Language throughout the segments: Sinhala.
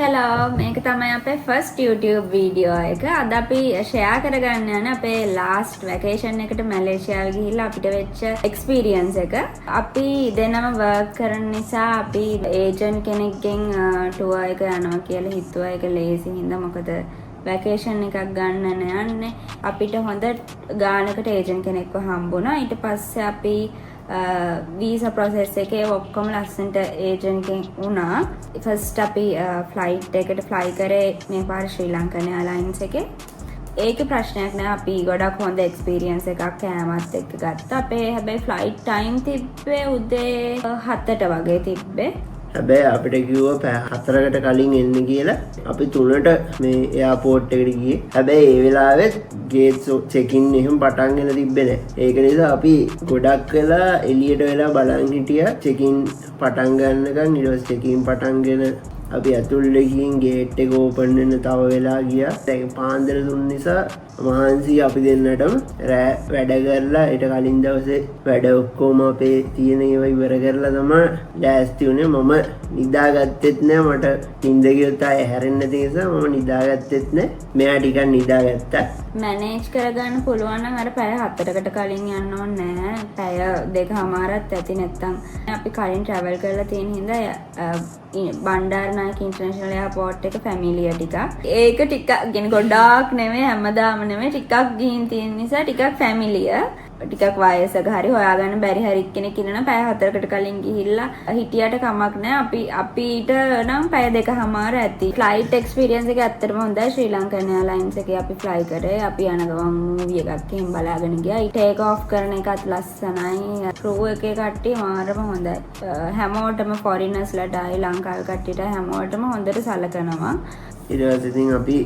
හෙලෝ මේක තමයි අපේ ෆස්ට් YouTube වීඩියෝ එක. අද අපි ෂෙයා කරගන්න යන අපේ ලාස්ට් වැකේෂන් එකට මැලේසියාව ගිහිල්ලා අපිට වෙච්ච එක්ස්පීරියන්ස් එක. අපි දෙනම වර්ක් කරන නිසා අපි ඒජන්ට් කෙනෙක්ගෙන් ටුවර් එක යනවා කියලා හිතුවා. ඒක ලේසි හින්දා මොකද වැකේෂන් එකක් ගන්න යන්නේ. අපිට හොඳ ගානකට ඒජන්ට් කෙනෙක්ව හම්බුණා. ඊට පස්සේ අපි වීසා ප්‍රොසෙස් එකේ ඔක්කොම ලස්සනට ඒජන්ට් කෙනෙක් වුණා. ෆස්ට් අපි ෆ්ලයිට් එකට ෆ්ලයි කරේ මේ පාර ශ්‍රී ලංකන් එයාලයින්ස් එකේ. ඒකේ ප්‍රශ්නයක් නෑ. අපි ගොඩක් හොඳ එක්ස්පීරියන්ස් එකක් කෑමත් එක්ක ගත්තා. අපේ හැබැයි ෆ්ලයිට් ටයිම් තිබ්බේ උදේ 7ට වගේ තිබ්බේ. හැබැයි අපිට කිව්වා පැය 4කට කලින් එන්න කියලා. අපි 3ට මේ එයාපෝට් එකට ගියේ. හැබැයි ඒ වෙලාවෙත් ගේට්ස් චෙක් ඉන් එහෙම පටන්ගෙන තිබ්බේ නැහැ. ඒක නිසා අපි ගොඩක් වෙලා එළියට වෙලා බලන් හිටියා චෙක් ඉන් පටන් ගන්නකම්. ඊට පස්සේ චෙක් ඉන් පටන්ගෙන අපි ඇතුළට ගිහින් ගේට් එක ඕපන් වෙන්න තව වෙලා ගියා. ඒක පාන්දර 3 නිසා මහන්සි අපි දෙන්නටම රෑ වැඩ කරලා ඊට කලින් දවසේ වැඩ ඔක්කොම අපේ තියෙන ඒවා ඉවර කරලා තමයි ලෑස්ති වුණේ. මම නිදාගත්තෙත් නෑ. මට නිින්ද ගියොත් ආයේ හැරෙන්න තියෙන නිසා මම නිදාගත්තෙත් නෑ. මෙයා ටිකක් නිදාගත්තා. මැනේජ් කරගන්න පුළුවන් නම් අර පැය 4කට කලින් යන්න ඕනේ නෑ. පැය 2:00මාරත් ඇති නැත්තම් අපි කලින් ට්‍රැවල් කරලා තියෙන හින්දා බණ්ඩාරනායක ඉන්ටර්නැෂනල් එයාපෝට් එක ෆැමිලිය ටිකක්. ඒක ටිකක් يعني ගොඩාක් නෙමෙයි හැමදාම නෙමෙයි ටිකක් ගිහින් තියෙන නිසා ටිකක් ෆැමිලිය. ටිකක් වයසක හරි හොයාගන්න බැරි හරි කෙනෙක් ඉන්නනම් පැය 4කට කලින් ගිහිල්ලා හිටියට කමක් නැහැ. අපිට නම් පැය 2:00මාර ඇති. ෆ්ලයිට් එක්ස්පීරියන්ස් එක ඇත්තටම හොඳයි. ශ්‍රී ලංකන් එයාලයින්ස් එකේ අපි ෆ්ලයි කරේ. අපි යන ගමන් මූවි එකක් එහෙම බලාගෙන ගියා. ටේක් ඔෆ් කරන එකත් ලස්සනයි. ක්‍රූ එකේ කට්ටිය මාරම හොඳයි. හැමෝටම ෆොරිනර්ස්ලාටයි ලංකාවේ කට්ටියට හැමෝටම හොඳට සලකනවා. ඊට පස්සේ ඉතින් අපි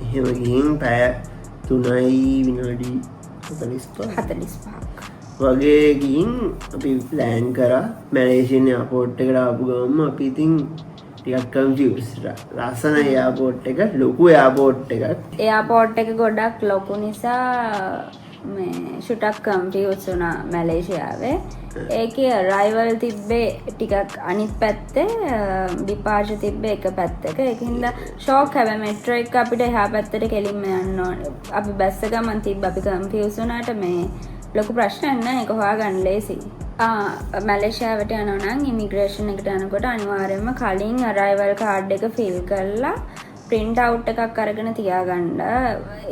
එහෙම ගිහින් පැය 3යි විනාඩි 45ක් වගේ ගිහින් අපි ප්ලෑන් කරා මැලේසියන් එයාපෝට් එකට ආපු ගමන් අපි ඉතින් ටිකක් කන්ෆියුස්ඩ්. ලස්සන එයාපෝට් එක, ලොකු එයාපෝට් එකක්. එයාපෝට් එක ගොඩක් ලොකු නිසා මේ ෂුටක් කන්ෆියුස් වුණා මැලේසියාවේ. ඒකේ අරයිවල් තිබ්බේ ටිකක් අනිත් පැත්තේ, ඩිපාර්චර් තිබ්බේ එක පැත්තක. ඒකින්ද ෂොක්. හැබැයි මෙට්‍රෝ එක අපිට එහා පැත්තට කෙලින්ම යන්න ඕනේ. අපි බැස්ස ගමන් තිබ්බ අපි කන්ෆියුස් වුණාට මේ ලොකු ප්‍රශ්නයක් නෑ. ඒක හොයාගන්න ලේසි. මැලේසියාවට යනවා නම් ඉමිග්‍රේෂන් එකට යනකොට අනිවාර්යයෙන්ම කලින් අරයිවල් කාඩ් එක ෆිල් කරලා print out එකක් අරගෙන තියාගන්න.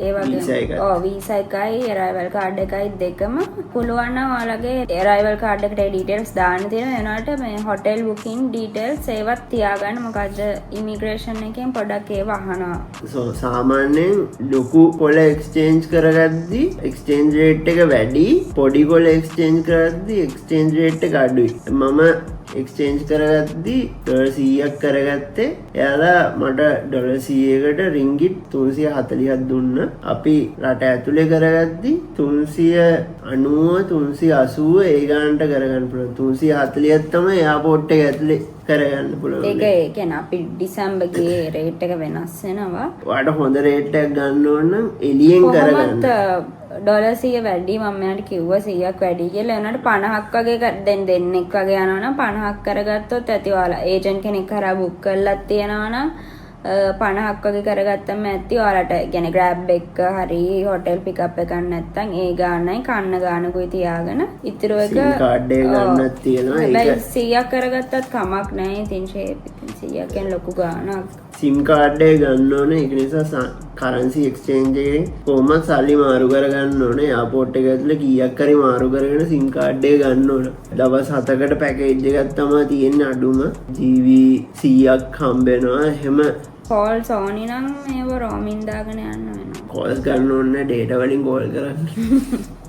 ඒ වගේ වීසා එකයි arrival card එකයි දෙකම පුළුවන් නම් ඔයාලගේ arrival card එකට details දාන්න තියෙනවා. එනකොට මේ hotel booking details ඒවත් තියාගන්න. මොකද immigration එකෙන් පොඩක් ඒව අහනවා. සාමාන්‍යයෙන් ලොකු කොළ exchange කරගද්දි exchange rate එක වැඩි, පොඩි කොළ exchange කරද්දි exchange rate එක අඩුයි. මම exchange කරගද්දි $100ක් කරගත්තේ. එයාලා මට $100කට රින්ගිට් 340ක් දුන්න. අපි රට ඇතුලේ කරගද්දි 390 380 ඒ ගානට කරගන්න පුළුවන්. 340ක් තමයි එයාපෝට් එක ඇතුලේ කරගන්න පුළුවන්. ඒක කියන්නේ අපි ඩිසැම්බර්ගේ රේට් එක වෙනස් වෙනවා. ඔයාලට හොඳ රේට් එකක් ගන්න ඕන නම් එළියෙන් කරගන්න. $100 වැඩි. මම මෙයාට කිව්වා 100ක් වැඩි කියලා. එනකොට 50ක් වගේ දෙන්නෙක් වගේ යනවා නම් 50ක් කරගත්තොත් ඇති. ඔයාලා ඒජන්ට් කෙනෙක් කරා බුක් කරලා තියෙනවා නම් 50ක් වගේ කරගත්තම ඇති. ඔයාලට කියන්නේ grab එක හරි hotel pickup එකක් නැත්නම් ඒ ගානයි කන්න ගානකුයි තියාගෙන ඉතුරු එක SIM card එක ගන්නත් තියෙනවා. ඒක 100ක් කරගත්තත් කමක් නැහැ. ඉතින් ෂේප් 100ක් කියන්නේ ලොකු ගානක්. SIM card එක ගන්න ඕනේ. ඒක නිසා currency exchange එකෙන් කොහොමද සල්ලි මාරු කරගන්න ඕනේ. එයාපෝට් එක ඇතුලේ කීයක් හරි මාරු කරගෙන SIM card එක ගන්න ඕනේ. දවස් 7කට පැකේජ් එකක් තමයි තියෙන්නේ අඩුම. GB 100ක් හම්බ වෙනවා. එහෙම calls ඕනි නම් මේව roaming දාගෙන යන්න වෙනවා. calls ගන්න ඕනේ data වලින් call කරන්න.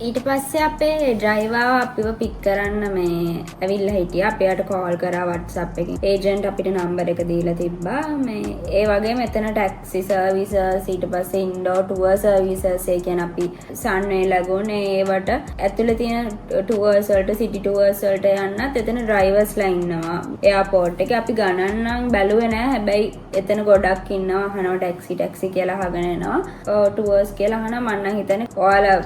ඊට පස්සේ අපේ ඩ්‍රයිවර් අපිව පික් කරන්න මේ ඇවිල්ලා හිටියා. අපිට කෝල් කරා WhatsApp එකෙන්. ඒජන්ට් අපිට නම්බර් එක දීලා තිබ්බා. මේ ඒ වගේම එතන ටැක්සි සර්විසස්, ඊට පස්සේ ඉන්ඩෝර් ටුවර් සර්විසස්, ඒ කියන්නේ අපි සන්වේ ලගෝන් ඒවට ඇතුළේ තියෙන ටුවර්ස් වලට, සිටි ටුවර්ස් වලට යන්නත් එතන ඩ්‍රයිවර්ස්ලා ඉන්නවා. එයාපෝට් එකේ අපි ගණන් නම් බැලුවේ නෑ. හැබැයි එතන ගොඩක් ඉන්නවා. අහනවා ටැක්සි කියලා අහගෙන එනවා. ටුවර්ස් කියලා අහනවා. මම නම් හිතන්නේ ඔයාලා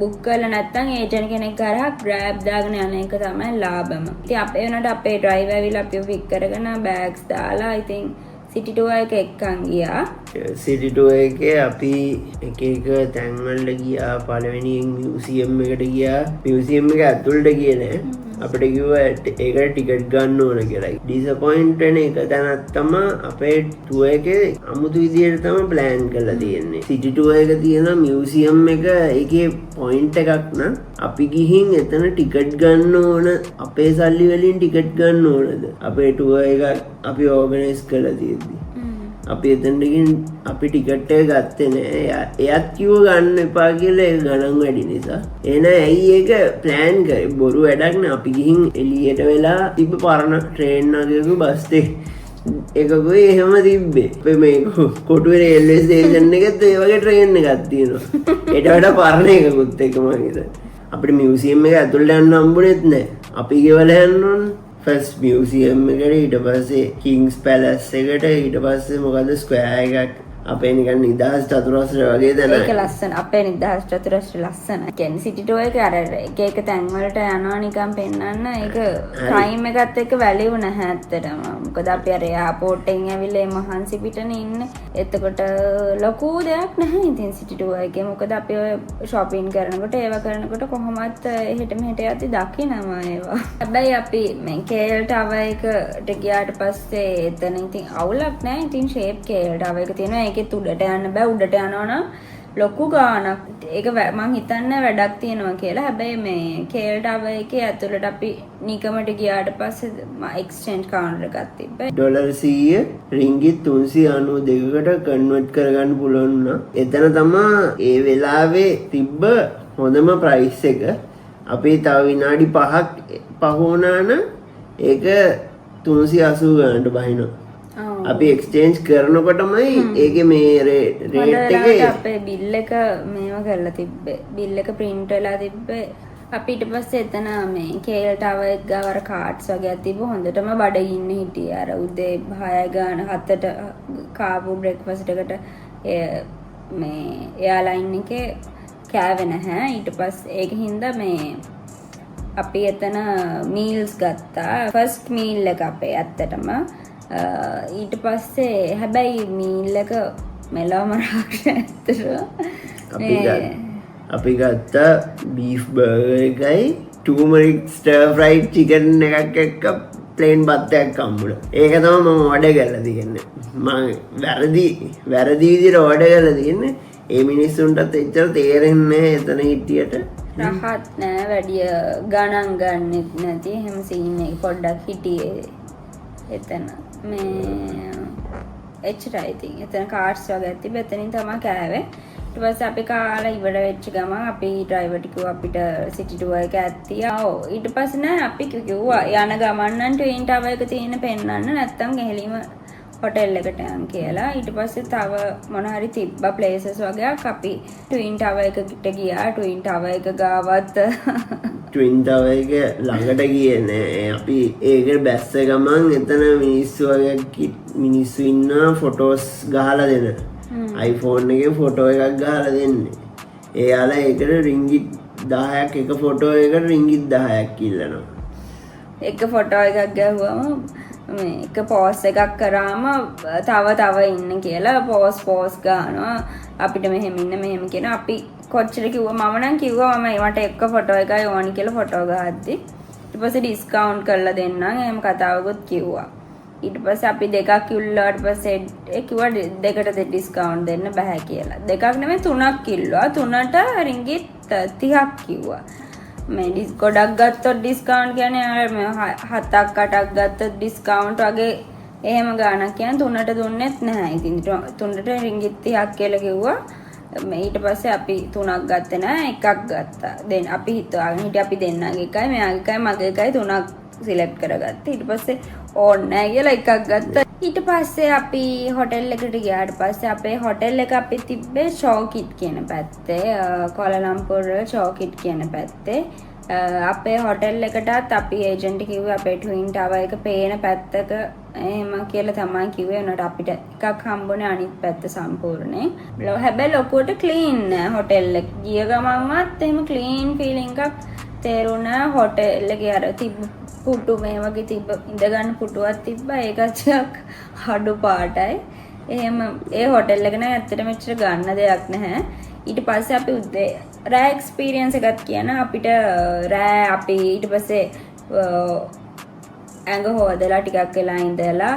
බුක් කරලා නැත්නම් ඒජන්ට් කෙනෙක් කරා grab දාගෙන යන එක තමයි ලාභම. ඉතින් අපේ වෙනට අපේ ඩ්‍රයිවර් ඇවිල්ලා අපිව පික් කරගෙන බෑග්ස් දාලා ඉතින් සිටි ටුවර් එක එක්කන් ගියා. සිටි ටුවර් එකේ අපි එක එක තැන්වලට ගියා. පළවෙනියෙන් මියුසියම් එකට ගියා. මියුසියම් එක ඇතුළට ගියේ නෑ. අපිට කිව්වා ඒකට ටිකට් ගන්න ඕන කියලා. ඩිසපොයින්ට් වෙන එක තැනක් තමයි අපේ ටුවර් එකේ අමුතු විදියට තමයි ප්ලෑන් කරලා තියෙන්නේ. සිටි ටුවර් එක තියෙන මියුසියම් එක ඒකේ පොයින්ට් එකක් නම් අපි ගිහින් එතන ටිකට් ගන්න ඕන. අපේ සල්ලි වලින් ටිකට් ගන්න ඕනද? අපේ ටුවර් එක අපි ඕගනයිස් කරලා තියෙද්දි අපි එතනට ගිහින් අපි ටිකට් එක ගත්තේ නෑ. එයාත් කිව්ව ගන්න එපා කියලා ඒ ගණන් වැඩි නිසා. එහෙනම් ඇයි ඒක ප්ලෑන් කරේ? බොරු වැඩක් නෑ. අපි ගිහින් එළියට වෙලා තිබ්බ පරණ ට්‍රේන් එකක බස් එකකුයි එහෙම තිබ්බේ. අපි මේ කොටුවේ රේල්වේ ස්ටේෂන් එකෙත් ඒ වගේ ට්‍රේන් එකක් තියෙනවා. ඒට වඩා පරණ එකකුත් එක මම හිතන්නේ. අපිට මියුසියම් එක ඇතුළට යන්න හම්බුනේත් නෑ. අපි ගෙවලා යන්න ඕනේ. ෆස්ට් මියුසියම් එකට, ඊට පස්සේ කිංස් පැලස් එකට, ඊට පස්සේ මොකද ස්ක්වයර් එකක් අපේ නිකන් නිදහස් චතුරස්‍ර වගේ දැන. ඒක ලස්සන. අපේ නිදහස් චතුරස්‍ර ලස්සන. කියන්නේ සිටි ටුවර් එක අර එක එක තැන් වලට යනවා නිකන් පෙන්නන්න. ඒක ටයිම් එකත් එක්ක වැලියු නැහැ ඇත්තටම. මොකද අපි අර එයාපෝට් එකෙන් ඇවිල්ලා මහන්සි පිටනේ ඉන්නේ. එතකොට ලොකු දෙයක් නැහැ ඉතින් සිටි ටුවර් එකේ. මොකද අපි ඔය shopping කරනකොට ඒවා කරනකොට කොහොමත් එහෙට මෙහෙට යද්දි දකිනවා ඒවා. හැබැයි අපි මේ KL ටවර් එකට ගියාට පස්සේ එතන ඉතින් අවුලක් නැහැ. ඉතින් ෂේප් KL ටවර් එක තියෙනවා. ඒකෙත් උඩට යන්න බෑ. උඩට යනවා නම් ලොකු ගාණක්. ඒක මං හිතන්නේ වැඩක් තියෙනවා කියලා. හැබැයි මේ KL ටවර් එකේ ඇතුළට අපි නිකමට ගියාට පස්සේ එක්ස්චේන්ජ් කවුන්ටර් එකක් තිබ්බා. $100 රින්ගිත් 392කට කන්වර්ට් කරගන්න පුළුවන් වුණා. එතන තමයි ඒ වෙලාවේ තිබ්බ හොඳම ප්‍රයිස් එක. අපි තව විනාඩි 5ක් පහුණා නම් ඒක 380 ගන්නට බහිනවා. අපි එක්ස්චේන්ජ් කරනකොටමයි ඒකේ මේ රේට් එකේ අපේ බිල් එක මේව කරලා තිබ්බේ. බිල් එක print වෙලා තිබ්බේ. අපි ඊට පස්සේ එතන මේ KL ටවර් එක ගාව අර කාඩ්ස් වගේ තිබ්බ. හොඳටම බඩගින්න හිටියේ. අර උදේ 6 ගාන 7ට කාපු බ්‍රෙක්ෆාස්ට් එකට මේ එයාලයින් එකේ කෑවේ නැහැ. ඊට පස්සේ ඒක හින්දා මේ අපි එතන මීල්ස් ගත්තා. ෆස්ට් මීල් එක අපේ ඇත්තටම ඊට පස්සේ හැබැයි මීල් එක මෙලවම අපි ගත්ත බීෆ් බර්ගර් එකයි ටර්මරික් ස්ටර් ෆ්‍රයිඩ් චිකන් එකක් එක්ක ප්ලේන් බත්තයක් හම්බුණා. ඒක තමයි මම ඕඩර් කරලා තියෙන්නේ. මම වැරදි විදිහට ඕඩර් කරලා තියෙන්නේ. ඒ මිනිස්සුන්ටත් එච්චර තේරෙන්නේ නැහැ එතන හිටියට. රහත් නෑ වැඩි ගණන් ගන්නෙත් නැති හැම සීන් එක පොඩ්ඩක් හිටියේ එතන. මේ එච්චරයි ඉතින්. එතන කාර්ස් වගේ තිබ්බ. එතනින් තමයි කෑවේ. ඊට පස්සේ අපි කාලා ඉවර වෙච්ච ගමන් අපි ඩ්‍රයිවර්ට කිව්වා අපිට සිටි ටුවර් එක ඇත්තියා. ඔව් ඊට පස්සේ නෑ අපි කිව්වා යන ගමන් නම් ට්වින් ටවර් එක තියෙන පෙන්නන්න නැත්තම් ගෙහෙලිම හොටෙල් එකට යන් කියලා. ඊට පස්සේ තව මොන හරි තිබ්බා ප්ලේසස් වගේක්. අපි ට්වින් ටවර් එකට ගියා. ට්වින් ටවර් එක ගාවත් ට්වින් ටවර් එක ළඟට ගියේ නෑ. අපි ඒක බැස්ස ගමන් එතන මිනිස්සු වගේ මිනිස්සු ඉන්න ෆොටෝස් ගහලා දෙන. iPhone එකේ ෆොටෝ එකක් ගහලා දෙන්නේ. එයාලා ඒකට රින්ගිත් 10ක් එක ෆොටෝ එකට රින්ගිත් 10ක් ඉල්ලනවා. එක ෆොටෝ එකක් ගැහුවම මේ එක පෝස් එකක් කරාම තව ඉන්න කියලා පෝස් ගන්නවා. අපිට මෙහෙම ඉන්න මෙහෙම කියන අපි කොච්චර කිව්වා මම නම් කිව්වා මම මට එක ෆොටෝ එකයි ඕනි කියලා ෆොටෝ ගහද්දි ඊට පස්සේ ඩිස්කවුන්ට් කරලා දෙන්නම් එහෙම කතාවකුත් කිව්වා. ඊට පස්සේ අපි දෙකක් කිව්ලාට පස්සේ ඒ කිව්වා දෙකට ඩිස්කවුන්ට් දෙන්න බෑ කියලා. දෙකක් නෙමෙයි තුනක් කිව්වා. තුනට රින්ගිත් 30ක් කිව්වා. මේ ගොඩක් ගත්තොත් ඩිස්කවුන්ට් කියන්නේ හතක් අටක් ගත්තොත් ඩිස්කවුන්ට් වගේ එහෙම ගාණක් කියන්නේ තුනට දුන්නෙත් නැහැ. ඉතින් තුනට රින්ගිත් 30ක් කියලා කිව්වා. ඊට පස්සේ අපි තුනක් ගත්තේ නැහැ එකක් ගත්තා. දැන් අපි හිතුවාගෙන හිටිය අපි දෙන්නගේ එකයි මෙයාගේ එකයි මගේ එකයි තුනක් සිලෙක්ට් කරගත්තා. ඊට පස්සේ ඕන් නැහැ කියලා එකක් ගත්තා. ඊට පස්සේ අපි හොටෙල් එකට ගියාට පස්සේ අපේ හොටෙල් එක අපි තිබ්බේ ෂෝකිට් කියන පැත්තේ. කොලලම්පුර ෂෝකිට් කියන පැත්තේ. අපේ හොටෙල් එකටත් අපි ඒජන්ට් කිව්වේ අපේ ට්වින් ටවර් එක පේන පැත්තක එහෙම කියලා තමයි කිව්වේ. උනට අපිට එකක් හම්බුනේ අනිත් පැත්ත සම්පූර්ණයෙන්. හැබැයි ලොකුවට ක්ලීන් නෑ හොටෙල් එක. ගිය ගමන්වත් එහෙම ක්ලීන් ෆීලිං එකක් තේරුණා හොටෙල් එකේ අර තිබ්බ පුටු මේ වගේ තිබ්බ ඉඳගන්න පුටුවක් තිබ්බා ඒකත් ටිකක් අඩු පාටයි. එහෙම ඒ හොටෙල් එක නෑ ඇත්තට මෙච්චර ගන්න දෙයක් නැහැ. ඊට පස්සේ අපි උදේ රෑ එක්ස්පීරියන්ස් එකක් කියන අපිට රෑ අපි ඊට පස්සේ ඇඟ හොදලා ටිකක් වෙලා ඉඳලා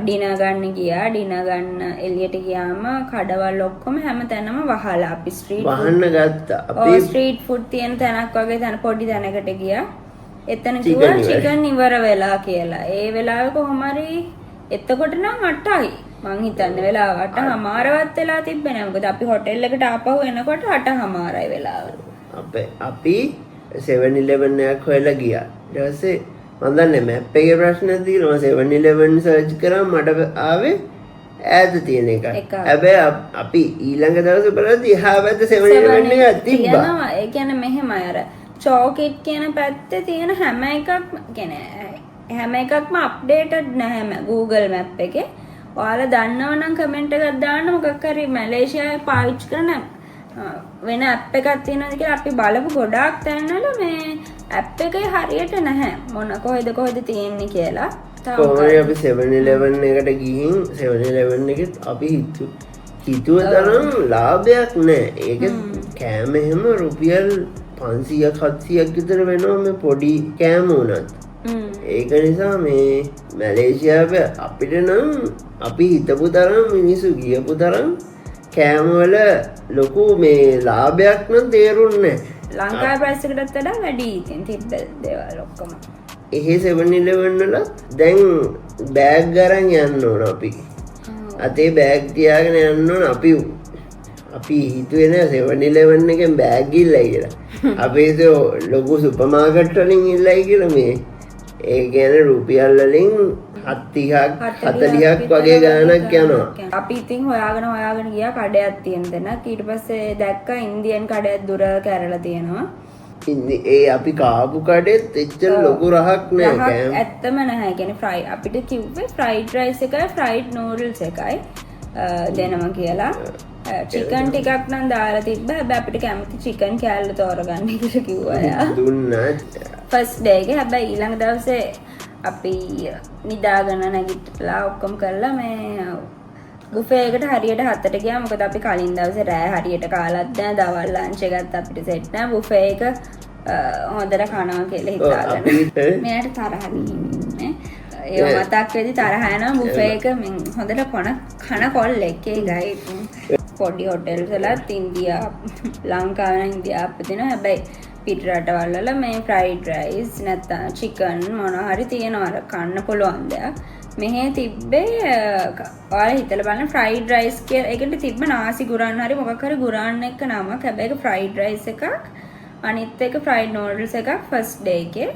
ඩිනර් ගන්න ගියා. ඩිනර් ගන්න එළියට ගියාම කඩවල් ඔක්කොම හැමතැනම වහලා අපි වහන්න ගත්තා. අපි ස්ට්‍රීට් ෆුඩ් තියෙන තැනක් වගේ තැන පොඩි තැනකට ගියා. එතන කිව්වා චිකන් ඉවර වෙලා කියලා. ඒ වෙලාවේ කොහොම හරි එතකොට නම් 8යි. මං හිතන්නේ වෙලාව 8:00වත් වෙලා තිබ්බේ නෑ. මොකද අපි හොටෙල් එකට ආපහු එනකොට 8:00යි වෙලාව. අපි 7-Eleven එකක් හොයලා ගියා. ඊට පස්සේ මම දන්නේ මැප් එකේ ප්‍රශ්නයක් තියෙනවා. 7-Eleven සර්ච් කරාම මට ආවේ ඈත තියෙන එක. හැබැයි අපි ඊළඟ දවසේ බලද්දී එහා පැත්ත 7-Eleven එකක් තිබ්බා. ඒ කියන්නේ මෙහෙමයි අර චෝකෙට් කියන පැත්තේ තියෙන හැම එකක්ම අප්ඩේටඩ් නැහැ Google Map එකේ. ඔයාලා දන්නව නම් කමෙන්ට් එකක් දාන්න මොකක් හරි මැලේසියාවේ පාවිච්චි කරන වෙන ඇප් එකක් තියෙනවද කියලා අපි බලපු ගොඩාක් තැන්වල මේ ඇප් එකේ හරියට නැහැ මොන කොහෙද තියෙන්නේ කියලා. කොහොමද අපි 7-Eleven එකට ගිහින් 7-Eleven එකෙත් අපි හිතුව තරම් ලාභයක් නැහැ. ඒක කෑම එහෙම රුපියල් 500-700ක් විතර වෙනවා මේ පොඩි කෑම උනත්. ඒක නිසා මේ මැලේසියාවේ අපිට නම් අපි හිතපු තරම් මිනිස්සු ගියපු තරම් කෑමවල ලොකු මේ ලාභයක් නම් තේරුන්නේ නැහැ. ලංකාවේ ප්‍රයිස් එකටත් වඩා වැඩි ඉතින් තිබ්බ දේවල් ඔක්කොම. එහෙ 7-Eleven වල දැන් බෑග් අරන් යන්න ඕන අපි. අතේ බෑග් තියාගෙන යන්න ඕන අපි හිතුවේ නෑ 7-Eleven එකෙන් බෑග් ඉල්ලයි කියලා. අපි හිතුවේ ලොකු සුපර් මාකට් වලින් ඉල්ලයි කියලා මේ. ඒ කියන්නේ රුපියල් වලින් 70ක් වගේ ගාණක් යනවා. අපි ඉතින් හොයාගෙන ගියා කඩයක් තියෙන තැනක්. ඊට පස්සේ දැක්කා ඉන්දියන් කඩයක් දුර කැරලා තියෙනවා. ඒ අපි කාපු කඩෙත් එච්චර ලොකු රහක් නෑ කෑම. ඇත්තම නැහැ. කියන්නේ ෆ්‍රයි අපිට කිව්වේ ෆ්‍රයිඩ් රයිස් එකයි ෆ්‍රයිඩ් නූඩල්ස් එකයි දෙනවා කියලා. චිකන් ටිකක් නම් දාලා තිබ්බ. හැබැයි අපිට කැමති චිකන් කෑල්ල තෝරගන්න කියලා කිව්වා එයා. දුන්නා. ෆස්ට් ඩේ එක. හැබැයි ඊළඟ දවසේ අපි නිදාගෙන නැගිටලා ඔක්කොම කරලා මේ බුෆේ එකට හරියට 7ට ගියා. මොකද අපි කලින් දවසේ රෑ හරියට කාලත් නැහැ. දවල් ලන්ච් එකත් අපිට සෙට් නැහැ. බුෆේ එක හොඳට කනවා කියලා හිතාගෙන. මෙයාට තරහ ගිහින්නේ. ඒ මතක් වෙදි තරහ යනවා බුෆේ එක හොඳට කන කොල්ලෙක් ඒකයි. පොඩි හොටෙල්ස් වලත් ඉන්දියා ලංකාවේ නම් ඉන්දියාප්ප දෙනවා. හැබැයි පිට රටවල් වල මේ ෆ්‍රයිඩ් රයිස් නැත්නම් චිකන් මොනවා හරි තියෙනවා අර කන්න පුළුවන් දෙයක්. මෙහෙ තිබ්බේ ඔයාලා හිතලා බලන්න ෆ්‍රයිඩ් රයිස් කියලා. ඒකට තිබ්බ නාසි ගුරාන් හරි මොකක් හරි ගුරාන් එක්ක නමක්. හැබැයි ඒක ෆ්‍රයිඩ් රයිස් එකක්. අනිත් එක ෆ්‍රයිඩ් නූඩල්ස් එකක් ෆස්ට් ඩේ එකේ.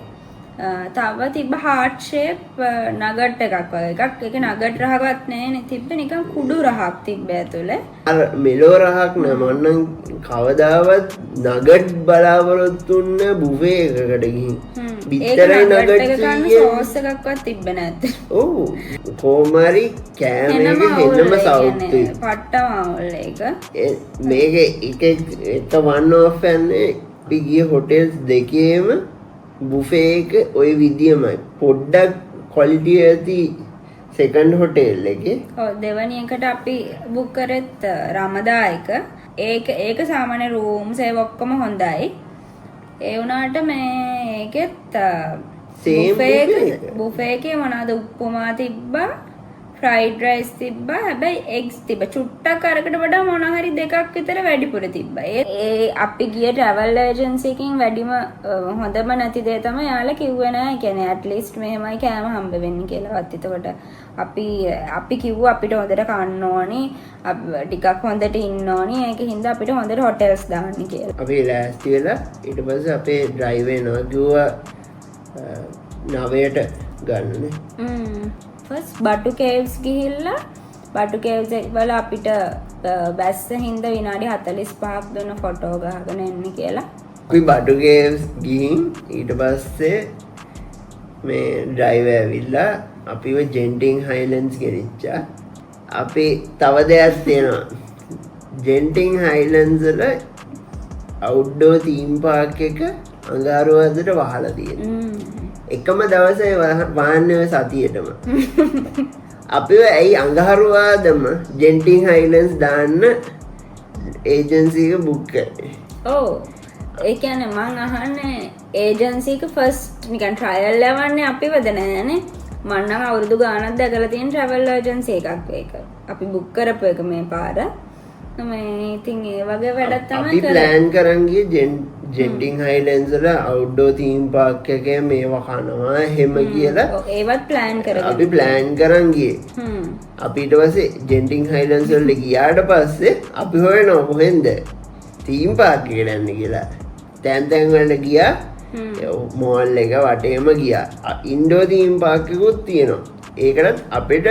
තව තිබ්බ හાર્ට් ෂේප් නගට් එකක් වගේ එකක්. ඒක නගට් රහවත් නෑනේ. තිබ්බ නිකන් කුඩු රහක් තිබ්බ ඇතුලේ. අර මෙලෝ රහක් නෑ. මන්නම් කවදාවත් නගට් බලාපොරොත්තු වෙන්නේ බුෆේ එකකට ගිහින්. බිත්තරයි නගට් ගන්න සෝස් එකක්වත් තිබ්බේ නැත්තේ. ඔව්. කොහොමරි කෑම එක හෙන්නම සවුත්තුයි. පට්ටම අවුල් ඒක. මේක එක වන් ඔෆ් යන්නේ අපි ගිය හොටෙල්ස් දෙකේම බුෆේ එක ওই විදියමයි. පොඩ්ඩක් ක්වොලිටි ඇති සෙකන්ඩ් හොටෙල් එකේ. ඔව් දෙවැනි එකට අපි බුක් කරෙත් රමදා එක. ඒක සාමාන්‍ය රූම්ස් ඒ ඔක්කොම හොඳයි. ඒ වුණාට මේකෙත් බුෆේ එකේ මොනවාද උප්පුමා තිබ්බා, ෆ්‍රයිඩ් රයිස් තිබ්බා. හැබැයි එග්ස් තිබ්බා. චුට්ටක් අරකට වඩා මොනවා හරි දෙකක් විතර වැඩිපුර තිබ්බා. ඒ අපි ගිය ට්‍රැවල් ඒජන්සි එකකින් වැඩිම හොඳම නැති දේ තමයි යාලා කිව්වේ නෑ. කියන්නේ ඇට්ලීස්ට් මෙහෙමයි කෑම හම්බ වෙන්නේ කියලාවත්. එතකොට අපි කිව්වා අපිට හොඳට කන්න ඕනි, ටිකක් හොඳට ඉන්න ඕනි. ඒකින්ද අපිට හොඳට හොටෙල්ස් දාන්න කියලා. අපි ලෑස්ති වෙලා ඊට පස්සේ අපේ ඩ්‍රයිව් වෙනවා කිව්වා 9ට ගන්නනේ. බටු කේව්ස් ගිහිල්ලා බටු කේව්ස් වල අපිට බැස්ස හින්දා විනාඩි 45ක් දුන්න ෆොටෝ ගහගෙන එන්න කියලා. අපි බටු කේව්ස් ගිහින් ඊට පස්සේ මේ ඩ්‍රයිව් ඇවිල්ලා අපිව ජෙන්ටින් හයිලන්ඩ්ස් ගෙනිච්චා. අපි තව දෙයක් තියෙනවා. ජෙන්ටින් හයිලන්ඩ්ස් වල අවුට්ඩෝර් තීම් පාර්ක් එක අඟහරුවාදට වහලා තියෙන්නේ. එකම දවසේ වාහනේ සතියේටම. අපිව ඇයි අඟහරුවාදම ජෙන්ටින් හයිලන්ඩ්ස් දාන්න ඒජන්සි එක බුක් කරේ? ඔව්. ඒ කියන්නේ මං අහන්නේ ඒජන්සි එක ෆස්ට් නිකන් ට්‍රයල් යවන්නේ අපිවද නෑනේ. මං නම් අවුරුදු ගාණක් දැකලා තියෙන ට්‍රැවල් ඒජන්සි එකක් ඒක. අපි බුක් කරපු එක මේ පාර. මේ ඉතින් ඒ වගේ වැඩක් තමයි අපි ප්ලෑන් කරන් ගියේ ජෙන්ටින් හයිලන්ඩ්ස් වල අවුට්ඩෝර් තීම් පාර්ක් එකේ මේවා කනවා එහෙම කියලා. ඒවත් ප්ලෑන් කරගෙන අපි ප්ලෑන් කරන් ගියේ. අපි ඊට පස්සේ ජෙන්ටින් හයිලන්ඩ්ස් වලට ගියාට පස්සේ අපි හොයනවා කොහෙන්ද තීම් පාර්ක් එකට යන්න කියලා. තැන් වලට ගියා. මෝල් එක වටේම ගියා. ඉන්ඩෝ තීම් පාර්ක් එකකුත් තියෙනවා. ඒකටත් අපිට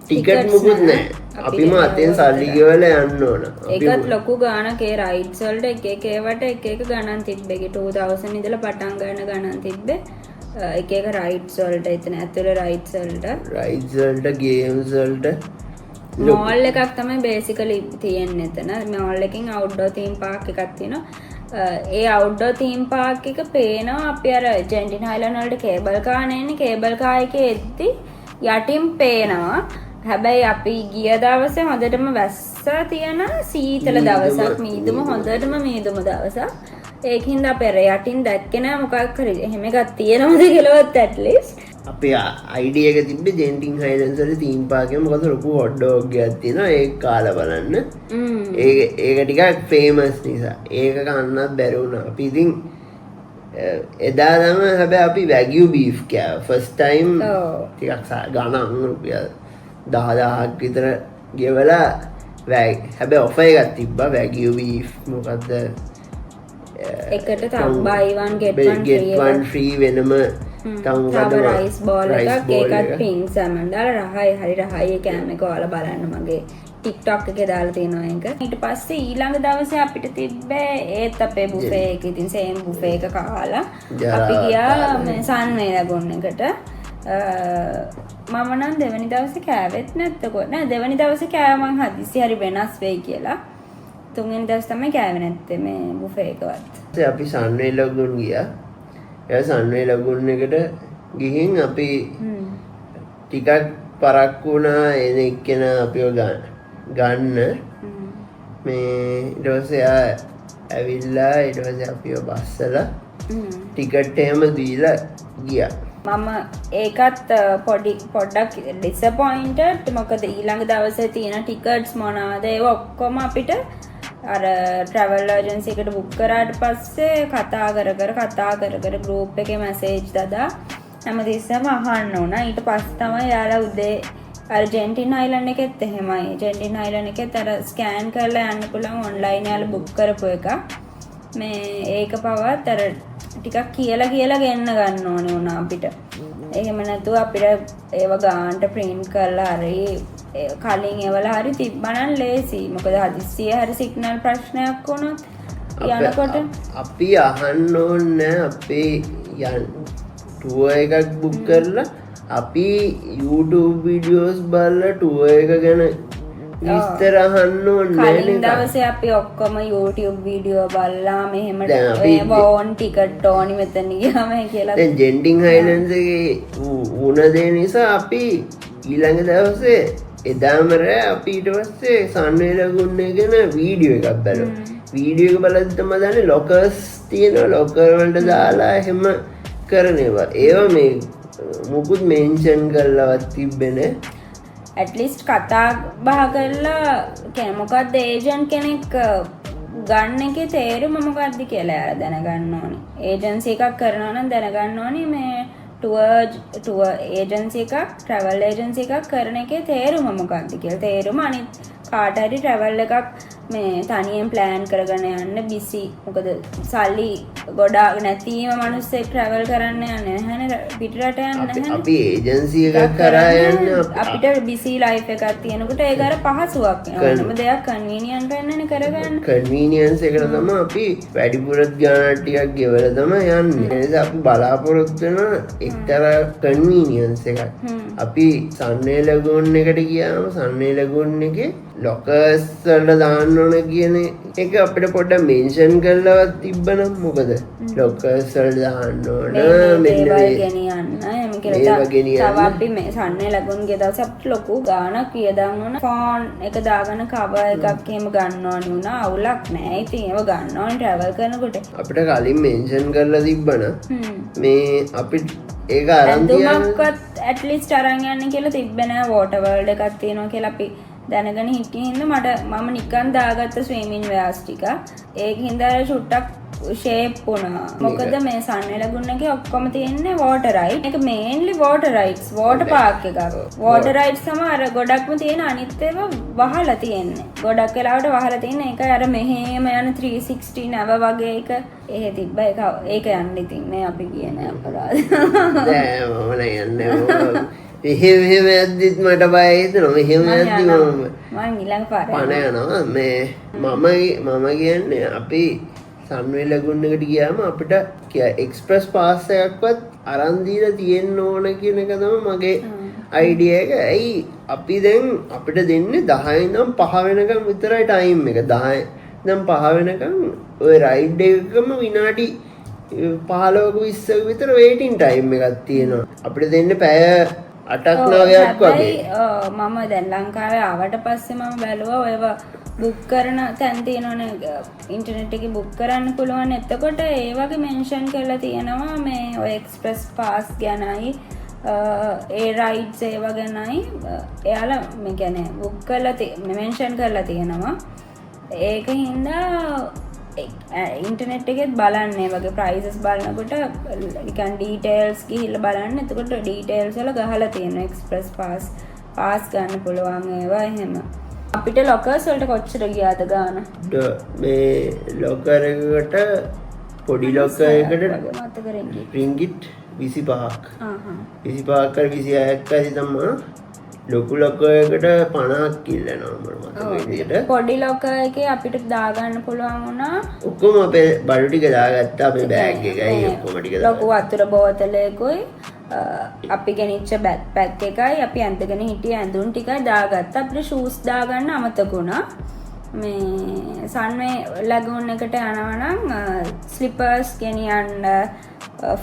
ටිකට් මුකුත් නැහැ. අපිම අතෙන් සල්ලි ගෙවලා යන්න ඕන. ඒකත් ලොකු ගාණක් ඒ රයිඩ්ස් වලට එක ඒවට එක ගණන් තිබ්බේ. 2000 ඉඳලා පටන් ගන්න ගණන් තිබ්බේ. එක රයිඩ්ස් වලට එතන ඇතුළේ රයිඩ්ස් වලට ගේම්ස් වලට මෝල් එකක් තමයි බේසිකලි තියෙන්නේ එතන. මෝල් එකකින් අවුට්ඩෝර් තීම් පාර්ක් එකක් තියෙනවා. ඒ අවුට්ඩෝර් තීම් පාර්ක් එක පේනවා අපි අර ජෙන්ටින් හයිලන්ඩ් වලට කේබල් කාර් නෙන්නේ. කේබල් කාර් එකේ එද්දි යටින් පේනවා. හැබැයි අපි ගිය දවසේ හොඳටම වැස්ස තියෙන සීතල දවසක්. මීදුම හොඳටම මීදුම දවසක්. ඒකින්ද අපේ යටින් දැක්කේ නෑ මොකක් හරි එහෙම එකක් තියෙනවද කියලාවත් ඇට්ලිස්ට්. අපේ අයිඩියා එක තිබ්බේ ජෙන්ටින් හයිලන්ඩ්ස් වල තීම් පාර්ක් එකේ මොකද ලොකු හොට් ඩොග් එකක් තියෙනවා ඒක කාලා බලන්න. ඒක ටිකක් ෆේමස් නිසා ඒක කන්නත් බැරි වුණා. අපි ඉතින් එදා තමයි හැබැයි අපි වැගියු බීෆ් කෑවා ෆස්ට් ටයිම්. ටිකක් ගණන් රුපියල් 10,000ක් විතර ගෙවලා හැබැයි ඔෆර් එකක් තිබ්බා වැගියු බීෆ් මොකද්ද එකට තව buy one get one free වෙනම තව රයිස් බෝල් එකක් ඒකත් පිංක් සැමන් දාලා රහයි හරි රහයි කෑම එක ඔයාලා බලන්න මගේ TikTok එකේ දාලා තියෙනවා ඒක. ඊට පස්සේ ඊළඟ දවසේ අපිට තිබ්බේ ඒත් අපේ බුෆේ එක. ඉතින් සේම් බුෆේ එක කාලා අපි ගියා මේ සන්වේ ලැබුණ එකට. මම නම් දෙවනි දවසේ කෑවෙත් නැත්තකො නෑ දෙවනි දවසේ කෑව මං හදිස්සි හරි වෙනස් වෙයි කියලා. තුන්වෙනි දවස් තමයි කෑවේ නැත්තේ මේ බුෆේ එකවත්. අපි සන්වේ ලගුන් ගියා. ඒ සන්වේ ලගුන් එකට ගිහින් අපි ටිකක් පරක්කු වුණා එන එක්කෙනා අපිව ගන්න මේ ඊට පස්සේ ඇවිල්ලා ඊට පස්සේ අපිව බස්සලා ටිකට් එහෙම දීලා ගියා. මම ඒකත් පොඩ්ඩක් ඩිසපොයින්ටඩ්. මොකද ඊළඟ දවසේ තියෙන ටිකට්ස් මොනවාද ඒව ඔක්කොම අපිට අර ට්‍රැවල් ඒජන්සි එකට බුක් කරාට පස්සේ කතා කර ගෲප් එකේ මැසේජ් දාලා හැමතිස්සෙම අහන්න ඕන. ඊට පස්සේ තමයි යාලා උදේ ජෙන්ටින් හයිලන්ඩ් එකෙත් එහෙමයි. ජෙන්ටින් හයිලන්ඩ් එකෙත් අර ස්කෑන් කරලා යන්න පුළුවන් ඔන්ලයින් යාලා බුක් කරපු එක. මේ ඒක පවත් අර ටිකක් කියලා ගෙන්න ගන්න ඕනේ වුණා අපිට. එහෙම නැතුව අපිට ඒව ගානට print කරලා හරි කලින් ඒවලා හරි තිබ්බනම් ලේසි. මොකද හදිස්සියේ හරි සිග්නල් ප්‍රශ්නයක් වුණොත් යනකොට අපි අහන්න ඕනේ අපේ ටුවර් එකක් බුක් කරලා අපි YouTube videos බලලා ටුවර් එක ගැන විස්තර අහන්න ඕනේ. කලින් දවසේ අපි ඔක්කොම YouTube වීඩියෝ බලලා මෙහෙම ඕන් ටිකට් ඕනි මෙතන ගියාම කියලා. දැන් ජෙන්ටින් හයිලන්ඩ්ස් එකේ වුණ දේ නිසා අපි ඊළඟ දවසේ එදාම රෑ අපි ඊට පස්සේ සන්වේ ලගුන් එක ගැන වීඩියෝ එකක් බලුවා. වීඩියෝ එක බලද්දි තමයි දන්නේ ලොකර්ස් තියෙනවා. ලොකර් වලට දාලා එහෙම කරනවා. ඒවා මේ මුකුත් මෙන්ෂන් කරලවත් තිබ්බේ නෑ. ඇට්ලිස්ට් කතා බහ කරලා කියන්නේ මොකක්ද ඒජන්ට් කෙනෙක් ගන්න එකේ තේරුම මොකක්ද කියලා යාලා දැනගන්න ඕනේ. ඒජන්සි එකක් කරනවා නම් දැනගන්න ඕනේ මේ ටුවර් ඒජන්සි එකක් ට්‍රැවල් ඒජන්සි එකක් කරන එකේ තේරුම මොකක්ද කියලා. තේරුම අනිත් කාට හරි ට්‍රැවල් එකක් මේ තනියෙන් ප්ලෑන් කරගෙන යන්න බිසි. මොකද සල්ලි ගොඩාක් නැතිම මිනිස්සෙක් ට්‍රැවල් කරන්න යන්නේ නැහැනේ පිටරට යන්න නැහැනේ. අපි ඒජන්සි එකක් කරා යන්න අපිට බිසි ලයිෆ් එකක් තියෙනකොට ඒක අර පහසුවක් වෙනවා. දෙයක් කන්වීනියන්ට් වෙන්නනේ කරගන්න. කන්වීනියන්ස් එකට තමයි අපි වැඩිපුරත් ගාණක් ටිකක් ගෙවලා තමයි යන්නේ. ඒ නිසා අපි බලාපොරොත්තු වෙන එක්තරා කන්වීනියන්ස් එකක්. අපි සන්වේ ලගුන් එකට ගියාම සන්වේ ලගුන් එකේ ලොකර්ස් වලට දාන්න දාන්න ඕන කියන එක අපිට පොඩ්ඩක් මෙන්ෂන් කරලවත් තිබ්බනම් මොකද ලොකර්ස් වල දාන්න ඕන මෙන්න මේවල් ගෙනියන්න එම කියලා මේවා ගෙනියන්න. තව අපි මේ සන්නේ ලගුන්ගේ දවස් අපිට ලොකු ගාණක් වියදම් වුණා ෆෝන් එක දාගෙන කවර් එකක් එහෙම ගන්න ඕනි වුණා අවුලක් නෑ ඉතින් ඒව ගන්න ඕනි ට්‍රැවල් කරනකොට අපිට කලින් මෙන්ෂන් කරලා තිබ්බනම් මේ අපිට ඒක අරන් තියන්න ඇඳුමක්වත් ඇට්ලිස්ට් අරන් යන්න කියලා තිබ්බේ නෑ වෝටර් වර්ල්ඩ් එකක් තියෙනවා කියලා අපි දැනගෙන හිටියේ හින්දා මම නිකන් දාගත්ත ස්විමින් වෙයර්ස් ටික ඒක හින්දා චුට්ටක් ෂේප් වුණා මොකද මේ සන්නේ ලගුන් එකේ ඔක්කොම තියෙන්නේ වෝටර් රයිඩ් එක මේන්ලි වෝටර් රයිඩ්ස් වෝටර් පාර්ක් එකක් වෝටර් රයිඩ්ස් තමයි අර ගොඩක්ම තියෙන අනිත් ඒවා වහලා තියෙන්නේ ගොඩක් වෙලාවට වහලා තියෙන්නේ ඒක අර මෙහෙම යන 360 නැව වගේ එක එහෙ තිබ්බ ඒක යන්න ඉතින් මේ අපි කියන්නේ අපරාධ නෑ මම නෑ යන්නේ එහෙම ඇද්දිත් මට බය හිතෙනවා මෙහෙම ඇද්දි මම ඊළඟ පාරේ පණ යනවා මේ මම කියන්නේ අපි සන්වේ ලගුන් එකට ගියාම අපිට එක්ස්ප්‍රස් පාස් එකක්වත් අරන් දීලා තියෙන්න ඕන කියන එක තමයි මගේ අයිඩියා එක. ඇයි අපි දැන් අපිට දෙන්නේ 10 ඉඳන් 5 වෙනකම් විතරයි ටයිම් එක. 10 ඉඳන් 5 වෙනකම් ওই රයිඩ් එකකම විනාඩි 15ක 20ක විතර වේටින් ටයිම් එකක් තියෙනවා. අපිට දෙන්නේ පැය 8ක් 9ක් වගේ. මම දැන් ලංකාවේ ආවට පස්සේ මම බැලුවා ඔයව බුක් කරන තැන් තියෙනවනේ ඉන්ටර්නෙට් එකේ බුක් කරන්න පුළුවන්. එතකොට ඒ වගේ මෙන්ෂන් කරලා තියෙනවා මේ ඔය එක්ස්ප්‍රස් පාස් ගැනයි ඒ රයිඩ්ස් ඒවා ගැනයි එයාලා මේ කියන්නේ බුක් කරලා මෙන්ෂන් කරලා තියෙනවා. ඒක හින්දා ඉන්ටර්නෙට් එකෙත් බලන්න ඒ වගේ ප්‍රයිසස් බලනකොට නිකන් ඩීටේල්ස් ගිහිල්ලා බලන්න. එතකොට ඩීටේල්ස් වල ගහලා තියෙනවා එක්ස්ප්‍රස් පාස් ගන්න පුළුවන් ඒවා එහෙම. අපිට ලොකර්ස් වලට කොච්චර ගියාද ගාන? මේ ලොකර් එකකට පොඩි ලොකර් එකට මතක රෙන්ගිට් රින්ගිට් 25ක් 25ක් කර 26ක් හරි තමයි. ලොකු ලොකර් එකට 50ක් ඉල්ලනවා මම මතක විදියට. පොඩි ලොකර් එකේ අපිට දාගන්න පුළුවන් වුණා ඔක්කොම අපේ බඩු ටික දාගත්තා අපේ බෑග් එකයි ඔක්කොම ටික ලොකු වතුර බෝතලයකුයි අපි ගෙනිච්ච බැක් පැක් එකයි අපි ඇඳගෙන හිටිය ඇඳුම් ටිකයි දාගත්තා. අපිට ෂූස් දාගන්න අමතක වුණා. මේ සන්වේ ලගුන් එකට යනවා නම් ස්ලිපර්ස් ගෙනියන්න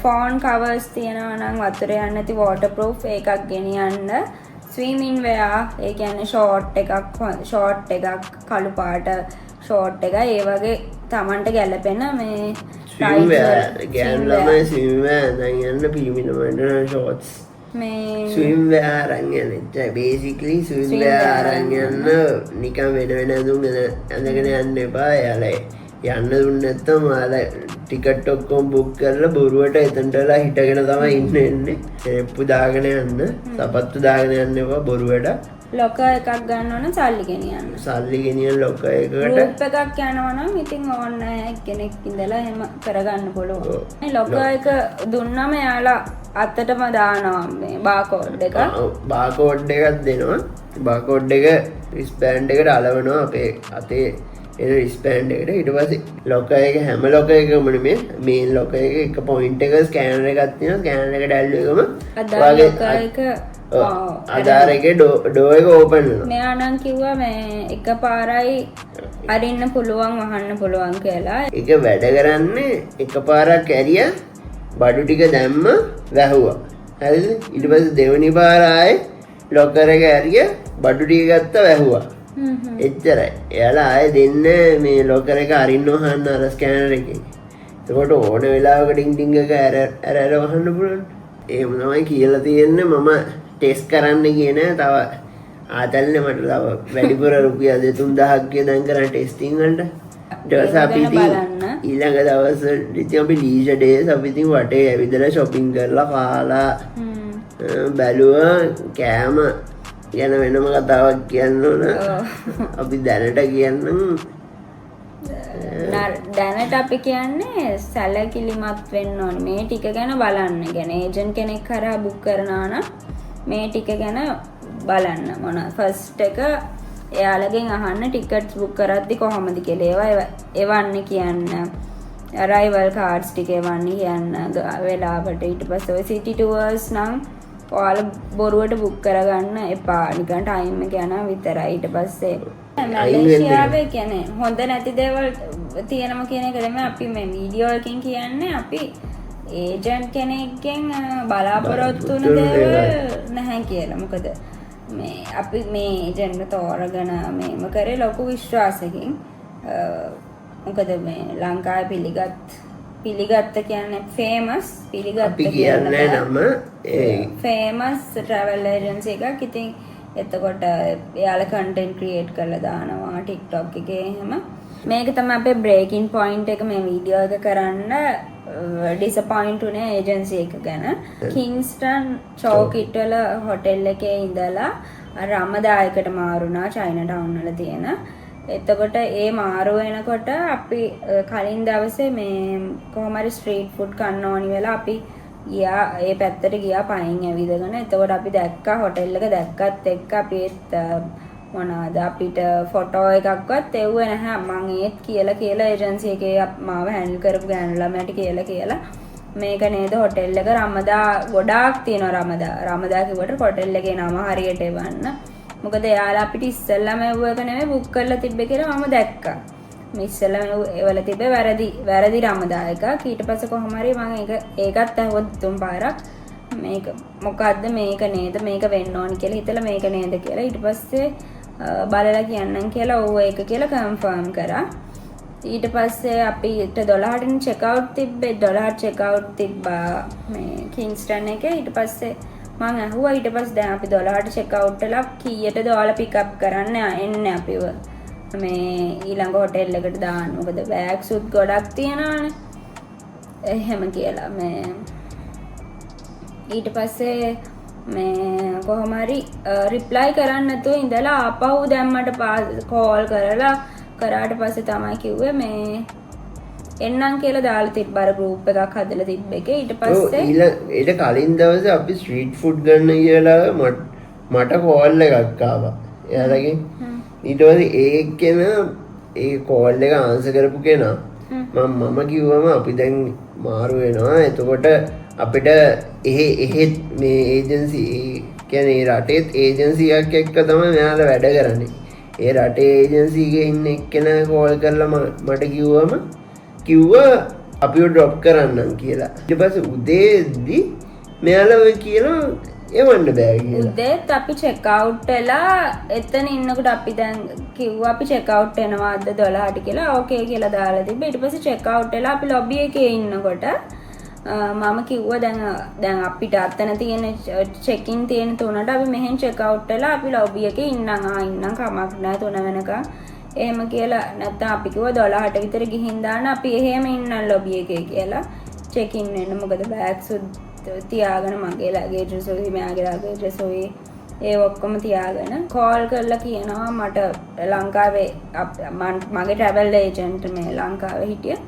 ෆෝන් කවර්ස් තියෙනවා නම් වතුර යන්නේ නැති වෝටර් ප්‍රූෆ් එකක් ගෙනියන්න ස්විමින් වෙයා ඒ කියන්නේ ෂෝට් එකක් කළු පාට ෂෝට් එක ඒ වගේ Tamanට ගැලපෙන මේ ගෑන් ළමයි ස්විම් වෙයා දැන් යන්න පිරිමිනමට ෂෝට්ස් මේ ස්විම් වෙයා අරන් යන්න බේසිකලි ස්විම් වෙයා අරන් යන්න නිකන් වෙන ඇඳුම් ඇඳගෙන යන්න එපා. එයාලා යන්න දුන්නේ නැත්තම් ඔයාලා ටිකට් ඔක්කොම බුක් කරලා බොරුවට එතනටලා හිටගෙන තමයි ඉන්නේ. සෙප්පු දාගෙන යන්න, සපත්තු දාගෙන යන්න එපා බොරුවට. ලොකර් එකක් ගන්න ඕන සල්ලි ගෙනියන්න. සල්ලි ගෙනියන ලොකර් එකකට ගෲප් එකක් යනවා නම් ඉතින් ඕන්න කෙනෙක් ඉඳලා එහෙම කරගන්න පුළුවන්. මේ ලොකර් එක දුන්නම එයාලා අතටම දානවා මේ බාකෝඩ් එක. බාකෝඩ් එකක් දෙනවා. බාකෝඩ් එක රිස්බෑන්ඩ් එකට අලවනවා අපේ අතේ එන රිස්බෑන්ඩ් එකට. ඊට පස්සේ ලොකර් එක හැම ලොකර් එකකම නෙමෙයි මේන් ලොකර් එක පොයින්ට් එක ස්කෑනර් එකක් තියෙනවා. ස්කෑනර් එකට ඇල්ලුවම ආධාර එකේ ඩෝ එක ඕපන් වෙනවා. මෙයා නම් කිව්වා මේ එකපාරයි අරින්න පුළුවන් වහන්න පුළුවන් කියලා. ඒක වැඩ කරන්නේ එකපාරක් ඇරියා බඩු ටික දැම්ම වැහුවා. හරිද? ඊට පස්සේ දෙවෙනි පාර ආයේ ලොකර් එක ඇරියා බඩු ටික ගත්ත වැහුවා. එච්චරයි. එයාලා ආයේ දෙන්නේ මේ ලොකර් එක අරින්න වහන්න අර ස්කෑනර් එකේ. එතකොට ඕන වෙලාවක ඩිං ඩිං එක ඇර වහන්න පුළුවන්. එහෙම තමයි කියලා තියෙන්නේ. මම ටෙස්ට් කරන්න කියන තව ආතල්නේ මට තව වැඩිපුර රුපියල් 3000ක් දැන් කරන ටෙස්ටිං වලට. ඊට අපි ඊළඟ දවස් ඉතින් අපි ලීජර් ඩේස් අපි ඉතින් වටේ ඇවිදලා shopping කරලා කාලා බැලුවා කෑම ගැන වෙනම කතාවක් කියන්න ඕන. අපි දැනට කියන්නම් දැනට අපි කියන්නේ සැලකිලිමත් වෙන්න ඕනේ මේ ටික ගැන බලන්න. ගැන ඒජන්ට් කෙනෙක් කරා බුක් කරනවා නම් මේ ටික ගැන බලන්න. මොන ෆස්ට් එක එයාලගෙන් අහන්න ටිකට්ස් බුක් කරද්දි කොහොමද කියලා. ඒවා එවන්න කියන්න. අරයිවල් කාඩ්ස් ටික එවන්න කියන්න වෙලාවට. ඊට පස්සේ ඔය සිටි ටුවර්ස් නම් ඔයාලා බොරුවට බුක් කරගන්න එපා. නිකන් ටයිම් එක යනවා විතරයි. ඊට පස්සේ මැලේසියාවේ කියන්නේ හොඳ නැති දේවල් තියෙනවා කියන එක තමයි අපි මේ වීඩියෝ එකකින් කියන්නේ. අපි ඒජන්ට් කෙනෙක්ගෙන් බලාපොරොත්තු වෙන දේවල් නැහැ කියලා. මොකද මේ අපි මේ ඒජන්ට් තෝරගෙන මේම කරේ ලොකු විශ්වාසකින්. මොකද මේ ලංකාවේ පිළිගත්ත කියන්නේ ෆේමස් පිළිගත්ත කියන්නේ නම ෆේමස් ට්‍රැවල් ඒජන්සි එකක්. ඉතින් එතකොට එයාලා කන්ටෙන්ට් ක්‍රියේට් කරලා දානවා TikTok එකේ එහෙම. මේක තමයි අපේ බ්‍රේකින් පොයින්ට් එක මේ වීඩියෝ එක කරන්න ඩිසපොයින්ට් උනේ ඒජන්සි එක ගැන. කිංස්ටන් චෝකිට් වල හොටෙල් එකේ ඉඳලා රමදායකට මාරුණා චයිනා ටවුන් වල තියෙන. එතකොට ඒ මාරු වෙනකොට අපි කලින් දවසේ මේ කොහොම හරි ස්ට්‍රීට් ෆුඩ් කන්න ඕනි වෙලා අපි ගියා ඒ පැත්තට ගියා පයින් ඇවිදගෙන. එතකොට අපි දැක්කා හොටෙල් එක දැක්කත් එක්ක අපි මොනවාද අපිට ෆොටෝ එකක්වත් එව්වේ නැහැ. මං ඒත් කියලා ඒජන්සි එකේ මාව හැන්ඩල් කරපු ගෑනු ළමයට කියලා මේක නේද හොටෙල් එක රමදා ගොඩාක් තියෙනවා රමදා කිව්වට හොටෙල් එකේ නම හරියට එවන්න. මොකද එයාලා අපිට ඉස්සෙල්ලාම එව්ව එක නෙමෙයි බුක් කරලා තිබ්බේ කියලා මම දැක්කා. මේ ඉස්සෙල්ලාම එවලා තිබ්බේ වැරදි රමදා එකක්. ඊට පස්සේ කොහොම හරි මම ඒකත් අහුවත් තුන් පාරක් මේක මොකද්ද මේක නේද මේක වෙන්න ඕනි කියලා හිතලා මේක නේද කියලා ඊට පස්සේ බලලා කියන්නම් කියලා ඕව ඒක කියලා කන්ෆර්ම් කරා. ඊට පස්සේ අපිට 12ට චෙක් අවුට් තිබ්බේ 12ට චෙක් අවුට් තිබ්බා මේ කිංස්ටන් එකේ. ඊට පස්සේ මම අහුවා ඊට පස්සේ දැන් අපි 12ට චෙක් අවුට් වෙලා කීයටද ඔයාලා පික් අප් කරන්න එන්නේ අපිව මේ ඊළඟ හොටෙල් එකට දාන්න. මොකද බෑග්ස් උත් ගොඩක් තියෙනවානේ. එහෙම කියලා මේ ඊට පස්සේ මේ කොහොම හරි රිප්ලයි කරන්න නැතුව ඉඳලා ආපහු දැම්මට කෝල් කරාට පස්සේ තමයි කිව්වේ මේ එන්නම් කියලා දාලා තිබ්බ අර ගෲප් එකක් හදලා තිබ්බ එකේ. ඊට පස්සේ ඊට කලින් දවසේ අපි ස්ට්‍රීට් ෆුඩ් ගන්න කියලා මට කෝල් එකක් ආවා එයාලගෙන්. ඊට පස්සේ ඒකේන ඒ කෝල් එක ආන්සර් කරපු කෙනා මම කිව්වම අපි දැන් මාරු වෙනවා. එතකොට අපිට එහෙත් මේ ඒජන්සි කියන්නේ රටේත් ඒජන්සියක් එක්ක තමයි මෙයාලා වැඩ කරන්නේ. ඒ රටේ ඒජන්සි එකේ ඉන්න එක්කෙනා කෝල් කරලා මට කිව්වා අපිව ඩ්‍රොප් කරන්නම් කියලා. ඊට පස්සේ උදේදී මෙයාලා ඔය කියලා එවන්න බෑ කියලා. උදේත් අපි චෙක් අවුට් වෙලා එතන ඉන්නකොට අපි දැන් කිව්වා අපි චෙක් අවුට් වෙනවාද 12ට කියලා. ඕකේ කියලා දාලා තිබ්බා. ඊට පස්සේ චෙක් අවුට් වෙලා අපි ලොබි එකේ ඉන්නකොට මම කිව්වා දැන් අපිට අතන තියෙන චෙකින් තියෙන 3ට අපි මෙහෙන් චෙක් අවුට් වෙලා අපි ලොබි එකේ ඉන්නම් කමක් නැහැ 3 වෙනකන්. එහෙම කියලා නැත්නම් අපි කිව්වා 12ට විතර ගිහින් දාන්න අපි එහෙම ඉන්නම් ලොබි එකේ කියලා චෙකින් වෙන්න. මොකද බෑග්ස් තියාගෙන මගේ ලගේජස් ඔය මෙයාගේ ලගේජස් ඔය ඒ ඔක්කොම තියාගෙන කෝල් කරලා කියනවා මට ලංකාවේ මගේ ට්‍රැවල් ඒජන්ට් මේ ලංකාවේ හිටිය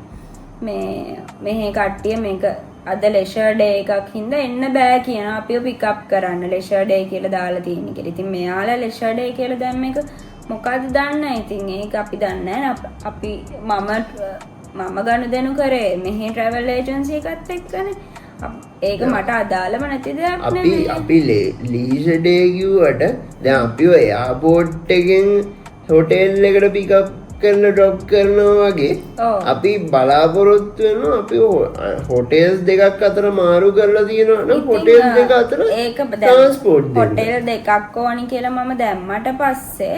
මේ මෙහි කට්ටිය මේක අද ලෙෂර් ඩේ එකක් හින්දා එන්න බෑ කියනවා අපිව පික් අප් කරන්න ලෙෂර් ඩේ කියලා දාලා තියෙන කියලා. ඉතින් මෙයාලා ලෙෂර් ඩේ කියලා දැන් මේක මොකද්ද දන්නේ නැහැ. ඉතින් ඒක අපි දන්නේ නැහැ. අපි මම ගනුදෙනු කරේ මෙහි ට්‍රැවල් ඒජන්සි එකත් එක්කනේ. ඒක මට අදාළම නැති දෙයක් නෙමෙයි. අපි ලීසර් ඩේ කිව්වට දැන් අපිව එයාපෝට් එකෙන් හොටෙල් එකට පික් අප් කරන ඩ්‍රොප් කරනවා වගේ අපි බලාපොරොත්තු වෙනවා අපි හොටෙල්ස් දෙකක් අතර මාරු කරලා තියෙනවා නම් හොටෙල් දෙක අතර ඒක ට්‍රාන්ස්පෝර්ට් හොටෙල් දෙකක් ඕනි කියලා මම දැම්මට පස්සේ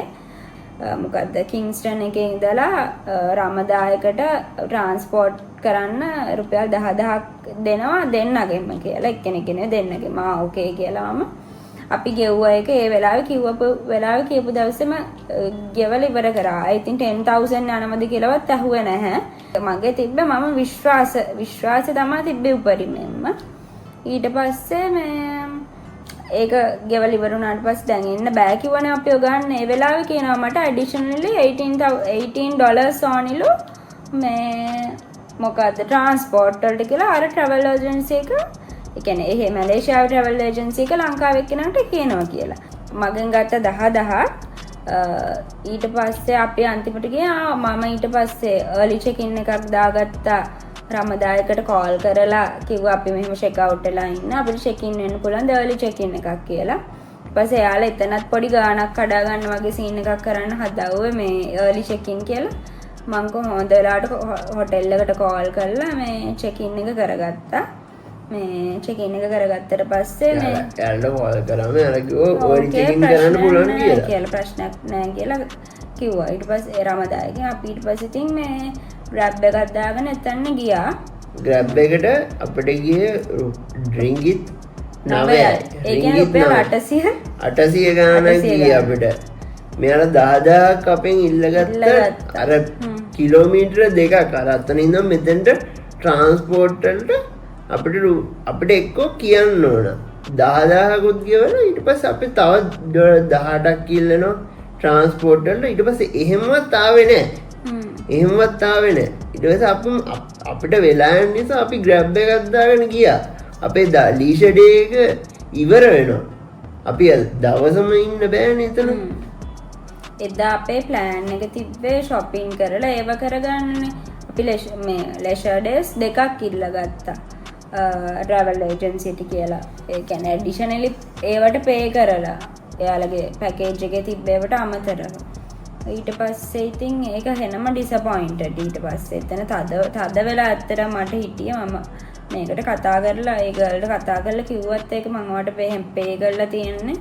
මොකද්ද කිංස්ටන් එකේ ඉඳලා රමදායකට ට්‍රාන්ස්පෝර්ට් කරන්න රුපියල් 10000ක් දෙනවා දෙන්නගෙම කියලා එක්කෙනෙක් නේ දෙන්නගෙම ඕකේ කියලා මම අපි ගෙව්වා එක ඒ වෙලාවේ කියපු දවසේම ගෙවලා ඉවර කරා. I think 10000 යනවද කියලාවත් අහුවේ නැහැ. මගේ තිබ්බ මම විශ්වාසය තමයි තිබ්බේ උපරිමයෙන්ම. ඊට පස්සේ මේ ඒක ගෙවලා ඉවර වුණාට පස්සේ දැන් එන්න බෑ කිව්වනේ අපිව ගන්න. ඒ වෙලාවේ කියනවා මට additionally $18 ඕනිලු මේ මොකද්ද ට්‍රාන්ස්පෝර්ට් වලට කියලා අර ට්‍රැවල් ඒජන්සි එක ඒ කියන්නේ එහෙ මැලේසියාවේ ට්‍රැවල් ඒජන්සි එක ලංකාවේ එක්කෙනාට කියනවා කියලා. මගෙන් ගත්ත 10000 ඊට පස්සේ අපි අන්තිමට ගියා මම ඊට පස්සේ early check in එකක් දාගත්තා රමදායකට කෝල් කරලා කිව්වා අපි මෙහෙම චෙක් අවුට් වෙලා ඉන්න අපිට චෙක් ඉන් වෙන්න පුළුවන් early check in එකක් කියලා. ඊපස්සේ එයාලා එතනත් පොඩි ගාණක් කඩා ගන්න වගේ සීන් එකක් කරන්න හදවුවේ මේ early check in කියලා. මං කොහොමද වෙලාවට හොටෙල් එකට කෝල් කරලා මේ චෙක් ඉන් එක කරගත්තා. මේ චෙක් ඉන් එක කරගත්තට පස්සේ මේ යාළුවා කෝල් කරාම යාළුවා කිව්වා early check in කරන්න පුළුවන් කියලා ප්‍රශ්නයක් නැහැ කියලා කිව්වා. ඊට පස්සේ රමදායගෙන් අපි ඊට පස්සේ ඉතින් මේ grab එකක් දාගෙන එතන ගියා. grab එකට අපිට ගියේ රින්ගිත් 9යි. ඒ කියන්නේ රුපියල් 800 ගානක් ගියේ අපිට. මෙයාලා 10000ක් අපෙන් ඉල්ලගත්ත අර කිලෝමීටර දෙකක් අර අතන ඉඳන් මෙතෙන්ට ට්‍රාන්ස්පෝර්ට් වලට අපිට එක්කෝ කියන්න ඕන 10000කුත් ගෙවලා ඊට පස්සේ අපි තව $18ක් ඉල්ලනවා ට්‍රාන්ස්පෝර්ට් වලට ඊට පස්සේ එහෙමවත් ආවේ නැහැ ඊට පස්සේ අපිට වෙලා යන නිසා අපි grab එකක් දාගෙන ගියා අපේ ලීෂර් ඩේ එක ඉවර වෙනවා අපි දවසම ඉන්න බෑනේ එතන එදා අපේ ප්ලෑන් එක තිබ්බේ shopping කරලා ඒව කරගන්නනේ අපි leisure days දෙකක් ඉල්ලගත්තා travel agency එක කියලා ඒ කියන්නේ additionally ඒවට pay කරලා එයාලගේ package එකේ තිබ්බේවට අමතරව ඊට පස්සේ ඉතින් ඒක හෙනම disappointed ඊට පස්සේ එතන තද වෙලා ඇත්තටම මට හිටියේ මම මේකට කතා කරලා ඒ ගර්ල්ට කතා කරලා කිව්වත් ඒක මම ඔයාලට pay කරලා තියෙන්නේ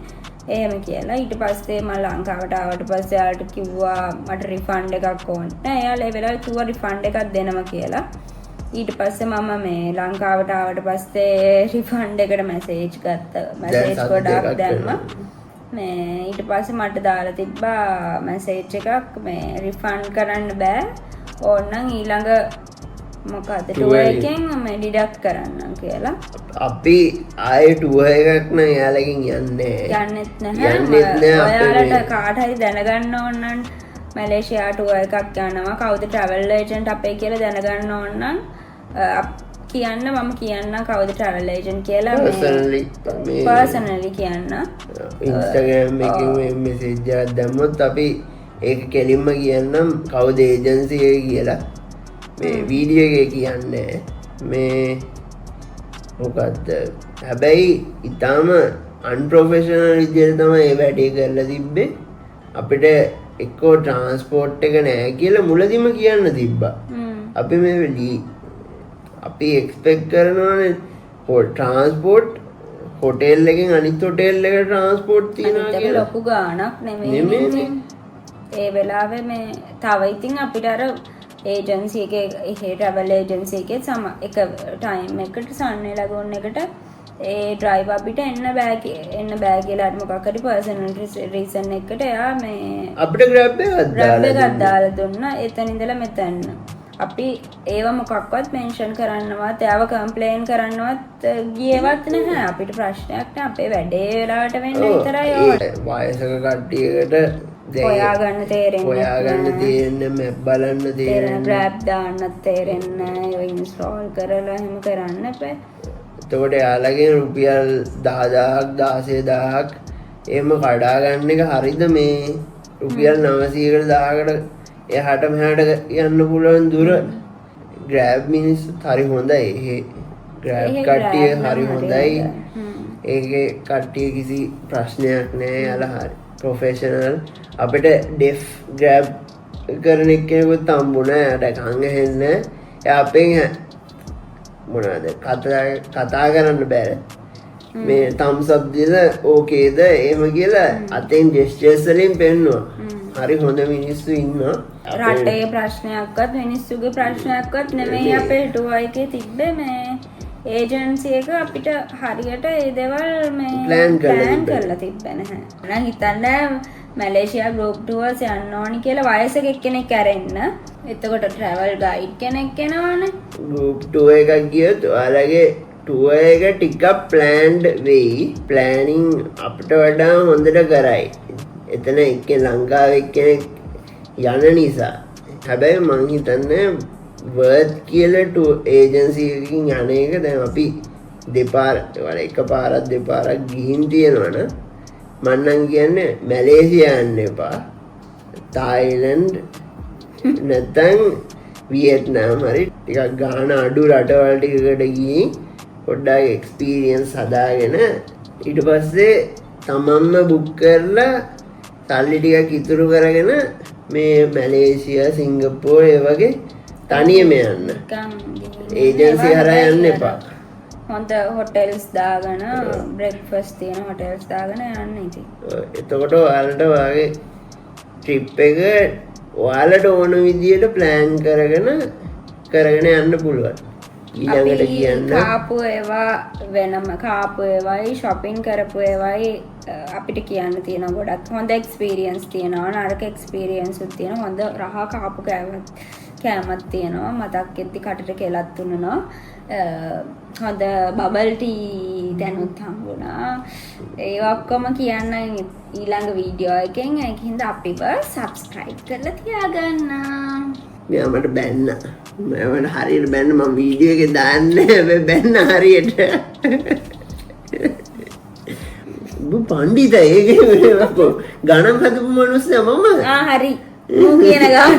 එහෙම කියලා ඊට පස්සේ මම ලංකාවට ආවට පස්සේ යාළුවට කිව්වා මට රිෆන්ඩ් එකක් ඕන නෑ එයාලා ඒ වෙලාවේ කිව්වා රිෆන්ඩ් එකක් දෙනවා කියලා ඊට පස්සේ මම මේ ලංකාවට ආවට පස්සේ රිෆන්ඩ් එකට මැසේජ් ගොඩක් දැම්මා මේ ඊට පස්සේ මට දාලා තිබ්බා මැසේජ් එකක් මේ රිෆන්ඩ් කරන්න බෑ ඕනනම් ඊළඟ මොකද ටුවර් එකෙන් මේ ඩිඩක්ට් කරන්නම් කියලා අපි ආයේ ටුවර් එකක් නම් යාළගෙන් යන්නෙත් නැහැ ඔයාලට කාට හරි දැනගන්න ඕන නම් මැලේසියා ටුවර් එකක් යනවා කවුද ට්‍රැවල් ඒජන්ට් අපේ කියලා දැනගන්න ඕන නම් කියන්න මම කියන්න කවුද ට්‍රැවල් ඒජන්ට් කියලා පර්සනලි කියන්න ඉන්ස්ටාග්‍රෑම් එකෙන් මෙසේජ් එකක් දැම්මොත් අපි ඒක කෙලින්ම කියන්නම් කවුද ඒජන්සි එක කියලා මේ වීඩියෝ එකේ කියන්නේ මේ මොකද්ද හැබැයි ඊටාම අන්ප්‍රොෆෙෂනල් විදිහට තමයි මේ වැඩේ කරලා තිබ්බේ අපිට එක්කෝ ට්‍රාන්ස්පෝර්ට් එක නැහැ කියලා මුලදිම කියන්න තිබ්බා අපි මේ අපි එක්ස්පෙක්ට් කරනවානේ ට්‍රාන්ස්පෝර්ට් හොටෙල් එකෙන් අනිත් හොටෙල් එකට ට්‍රාන්ස්පෝර්ට් තියනවා කියලා ලොකු ගාණක් නෙමෙයි ඒ වෙලාවේ මේ තව ඉතින් අපිට අර ඒජන්සි එකේ ට්‍රැවල් ඒජන්සි එකේ එක ටයිම් එකට සන්නේ ලගොන් එකට ඒ ඩ්‍රයිවර් අපිට එන්න බෑ කියලා අර මොකක් හරි පර්සනල් රීසන් එකකට එයා මේ අපිට grab එකක් දාලා දුන්නා එතන ඉඳලා මෙතන අපි ඒව මොකක්වත් මෙන්ෂන් කරන්නවත් එයාව කම්ප්ලේන් කරන්නවත් ගියවත් නැහැ අපිට ප්‍රශ්නයක් නෑ අපේ වැඩේ වෙලාවට වෙන්න විතරයි වයසක කට්ටියකට හොයාගන්න තේරෙන්නේ මැප් බලන්න තේරෙන්නේ grab දාන්නත් තේරෙන්නේ නැහැ ඉන්ස්ටෝල් කරලා එහෙම කරන්න බෑ එතකොට යාළගෙන් රුපියල් 10000ක් 16000ක් එහෙම කඩා ගන්න එක හරිද මේ රුපියල් 900කට 1000කට එහාට මෙහාට යන්න පුළුවන් දුර grab මිනිස්සුත් හරි හොඳයි ඒ grab කට්ටිය හරි හොඳයි ඒකේ කට්ටිය කිසි ප්‍රශ්නයක් නෑ යාලා හරි ප්‍රොෆෙෂනල් අපිට ඩෙෆ් grab කරන එක්කෙනෙකුත් හම්බුණා එයාට කන් ඇහෙන්නේ එයා අපෙන් මොනවාද කතා කරන්න බෑ මේ thumbs up දීලා ඕකේද එහෙම කියලා අතෙන් gestures වලින් පෙන්නුවා හරි හොඳ මිනිස්සු ඉන්නවා රටේ ප්‍රශ්නයක්වත් මිනිස්සුගේ ප්‍රශ්නයක්වත් නෙමෙයි අපේ ටුවර් එකේ තිබ්බේ මේ ඒජන්සි එක අපිට හරියට ඒ දේවල් මේ ප්ලෑන් කරලා තිබ්බේ නැහැ. නම් හිතන්න මැලේසියා ගෲප් ටුවර්ස් යන්න ඕනි කියලා වයසක එක්කෙනෙක් ඇරෙන්න. එතකොට ට්‍රැවල් ගයිඩ් කෙනෙක් එනවනේ. ගෲප් ටුවර් එකක් ගියොත් ඔයාලගේ ටුවර් එක ටිකක් ප්ලෑන්ඩ් වෙයි. ප්ලෑනින් අපිට වඩා හොඳට කරයි. එතන එක්කේ ලංකාවේ එක්කෙනෙක් යන නිසා. හැබැයි මං හිතන්නේ වර්ත් කියලා ඒජන්සි එකකින් යන එක දැන් අපි එක පාරක් දෙපාරක් ගිහින් තියෙනවනේ මම නම් කියන්නේ මැලේසියා යන්න එපා තායිලන්ඩ් නැත්නම් වියට්නාම් හරි ටිකක් ගාන අඩු රටවල් ටිකකට ගිහින් පොඩ්ඩක් එක්ස්පීරියන්ස් හදාගෙන ඊට පස්සේ තමන්ම බුක් කරලා සල්ලි ටිකක් ඉතුරු කරගෙන මේ මැලේසියා සිංගප්පූර් ඒ වගේ තනියම යන්න. ඒජන්සි හරහා යන්න එපා. හොඳ හොටෙල්ස් දාගෙන බ්‍රෙක්ෆාස්ට් තියෙන හොටෙල්ස් දාගෙන යන්න ඉතින්. එතකොට ඔයාලට වාගේ ට්‍රිප් එක ඔයාලට ඕන විදියට ප්ලෑන් කරගෙන යන්න පුළුවන්. ඊළඟට කියන්න කාපු ඒවා වෙනම කාපු ඒවයි shopping කරපු ඒවයි අපිට කියන්න තියෙන ගොඩක් හොඳ එක්ස්පීරියන්ස් තියෙනවා නරක එක්ස්පීරියන්ස් උත් තියෙනවා හොඳ රහ කාපු කෑමක් තියෙනවා මතක් එද්දි කටට කෙලක් තුනනවා හොඳ බබල් ටී දැනුත් හම්බුණා ඒ ඔක්කොම කියන්න ඊළඟ වීඩියෝ එකෙන් ඒකින්ද අපිව සබ්ස්ක්‍රයිබ් කරලා තියාගන්න. මෙයා මට බැන්න මට හරියට බැන්න මම වීඩියෝ එකේ දාන්නේ බැන්න හරියට ඔබ පණ්ඩිත ඒක ගණන් හදපු මනුස්සයා මම හරි මූ කියන ගාන